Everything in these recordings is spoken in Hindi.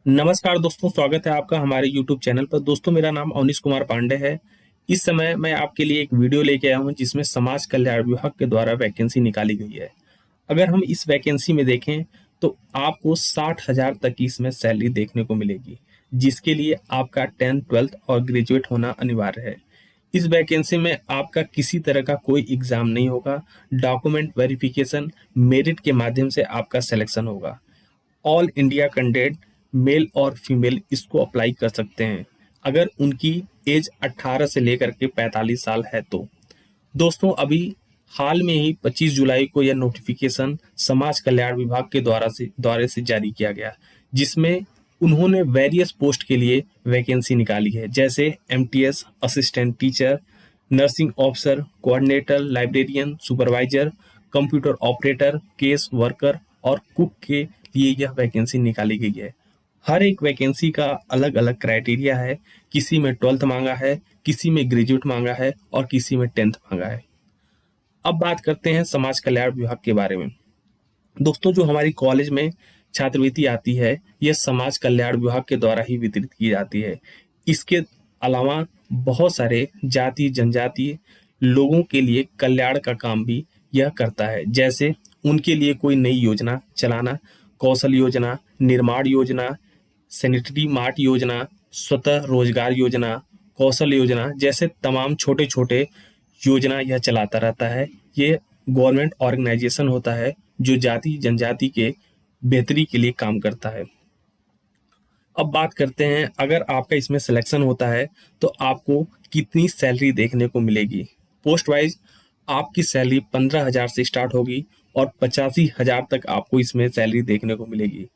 नमस्कार दोस्तों, स्वागत है आपका हमारे YouTube चैनल पर। दोस्तों, मेरा नाम अवनीश कुमार पांडे है। इस समय मैं आपके लिए एक वीडियो लेके आया हूं जिसमें समाज कल्याण विभाग के द्वारा वैकेंसी निकाली गई है। अगर हम इस वैकेंसी में देखें तो आपको 60,000 तक की इसमें सैलरी देखने को मिलेगी, जिसके लिए आपका 10th 12th और ग्रेजुएट होना अनिवार्य है। इस वैकेंसी में आपका किसी तरह का कोई एग्जाम नहीं होगा। डॉक्यूमेंट वेरिफिकेशन, मेरिट के माध्यम से आपका सिलेक्शन होगा। ऑल इंडिया कैंडिडेट मेल और फीमेल इसको अप्लाई कर सकते हैं अगर उनकी एज 18 से लेकर के 45 साल है तो। दोस्तों, अभी हाल में ही 25 जुलाई को यह नोटिफिकेशन समाज कल्याण विभाग के द्वारे से जारी किया गया, जिसमें उन्होंने वेरियस पोस्ट के लिए वैकेंसी निकाली है, जैसे MTS, assistant teacher, nursing officer, coordinator, librarian, supervisor, computer operator, case worker और कुक के लिए यह वैकेंसी निकाली गई है। हर एक वैकेंसी का अलग अलग क्राइटेरिया है। किसी में 12th मांगा है, किसी में ग्रेजुएट मांगा है और किसी में 10th मांगा है। अब बात करते हैं समाज कल्याण विभाग के बारे में। दोस्तों, जो हमारी कॉलेज में छात्रवृत्ति आती है, यह समाज कल्याण विभाग के द्वारा ही वितरित की जाती है। इसके अलावा बहुत सारे जाति जनजाति लोगों के लिए कल्याण का काम भी यह करता है, जैसे उनके लिए कोई नई योजना चलाना, कौशल योजना, निर्माण योजना, सैनिटरी मार्ट योजना, स्वतः रोजगार योजना, कौशल योजना जैसे तमाम छोटे छोटे योजना यह चलाता रहता है। ये गवर्नमेंट ऑर्गेनाइजेशन होता है जो जाति जनजाति के बेहतरी के लिए काम करता है। अब बात करते हैं, अगर आपका इसमें सिलेक्शन होता है तो आपको कितनी सैलरी देखने को मिलेगी। पोस्ट वाइज आपकी सैलरी 15,000 से स्टार्ट होगी और 85,000 तक आपको इसमें सैलरी देखने को मिलेगी।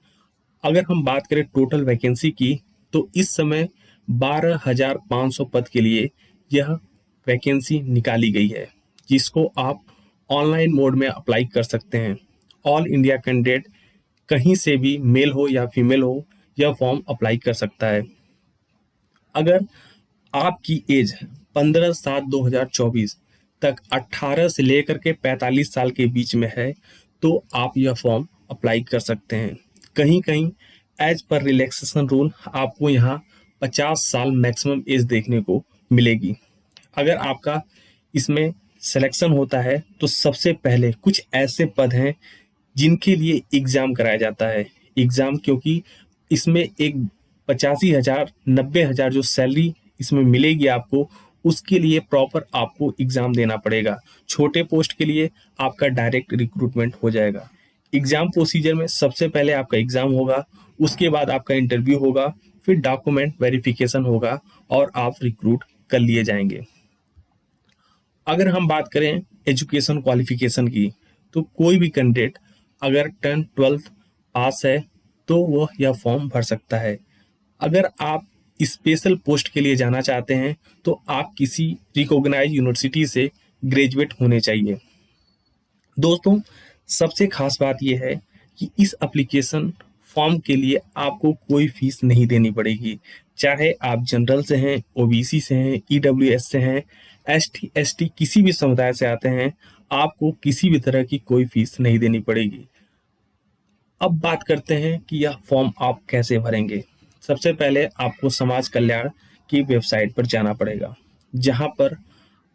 अगर हम बात करें टोटल वैकेंसी की, तो इस समय 12,500 पद के लिए यह वैकेंसी निकाली गई है, जिसको आप ऑनलाइन मोड में अप्लाई कर सकते हैं। ऑल इंडिया कैंडिडेट कहीं से भी, मेल हो या फीमेल हो, यह फॉर्म अप्लाई कर सकता है। अगर आपकी एज 15/7/2024 तक 18 से लेकर के 45 साल के बीच में है तो आप यह फॉर्म अप्लाई कर सकते हैं। कहीं कहीं एज पर रिलैक्सेशन रूल आपको यहाँ 50 साल मैक्सिमम एज देखने को मिलेगी। अगर आपका इसमें सिलेक्शन होता है तो सबसे पहले कुछ ऐसे पद हैं जिनके लिए एग्ज़ाम कराया जाता है। एग्ज़ाम क्योंकि इसमें एक 85,000 90,000 जो सैलरी इसमें मिलेगी आपको, उसके लिए प्रॉपर आपको एग्ज़ाम देना पड़ेगा। छोटे पोस्ट के लिए आपका डायरेक्ट रिक्रूटमेंट हो जाएगा। एग्ज़ाम प्रोसीजर में सबसे पहले आपका एग्ज़ाम होगा, उसके बाद आपका इंटरव्यू होगा, फिर डॉक्यूमेंट वेरिफिकेशन होगा और आप रिक्रूट कर लिए जाएंगे। अगर हम बात करें एजुकेशन क्वालिफिकेशन की, तो कोई भी कैंडिडेट अगर 10th 12th पास है तो वह यह फॉर्म भर सकता है। अगर आप स्पेशल पोस्ट के लिए जाना चाहते हैं तो आप किसी रिकॉग्नाइज यूनिवर्सिटी से ग्रेजुएट होने चाहिए। दोस्तों, सबसे खास बात यह है कि इस एप्लीकेशन फॉर्म के लिए आपको कोई फीस नहीं देनी पड़ेगी। चाहे आप जनरल से हैं, ओबीसी से हैं, ईडब्ल्यूएस से हैं, एसटी एसटी किसी भी समुदाय से आते हैं, आपको किसी भी तरह की कोई फीस नहीं देनी पड़ेगी। अब बात करते हैं कि यह फॉर्म आप कैसे भरेंगे। सबसे पहले आपको समाज कल्याण की वेबसाइट पर जाना पड़ेगा, जहां पर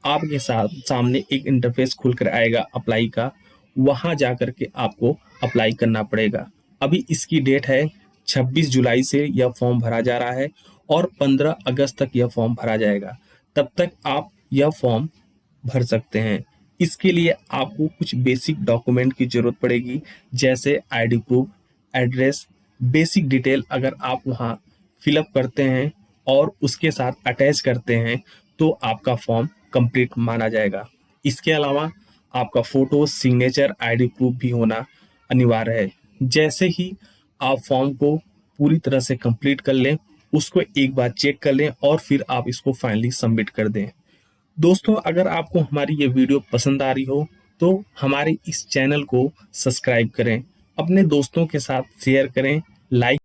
आपके साथ सामने एक इंटरफेस खुलकर आएगा अप्लाई का। वहां जाकर के आपको अप्लाई करना पड़ेगा। अभी इसकी डेट है 26 जुलाई से यह फॉर्म भरा जा रहा है और 15 अगस्त तक यह फॉर्म भरा जाएगा। तब तक आप यह फॉर्म भर सकते हैं। इसके लिए आपको कुछ बेसिक डॉक्यूमेंट की जरूरत पड़ेगी, जैसे ID proof, address, basic detail. अगर आप वहाँ फिलअप करते हैं और उसके साथ अटैच करते हैं तो आपका फॉर्म कंप्लीट माना जाएगा। इसके अलावा आपका फोटो, सिग्नेचर, आईडी प्रूफ भी होना अनिवार्य है। जैसे ही आप फॉर्म को पूरी तरह से कंप्लीट कर लें, उसको एक बार चेक कर लें और फिर आप इसको फाइनली सबमिट कर दें। दोस्तों, अगर आपको हमारी ये वीडियो पसंद आ रही हो तो हमारे इस चैनल को सब्सक्राइब करें, अपने दोस्तों के साथ शेयर करें, लाइक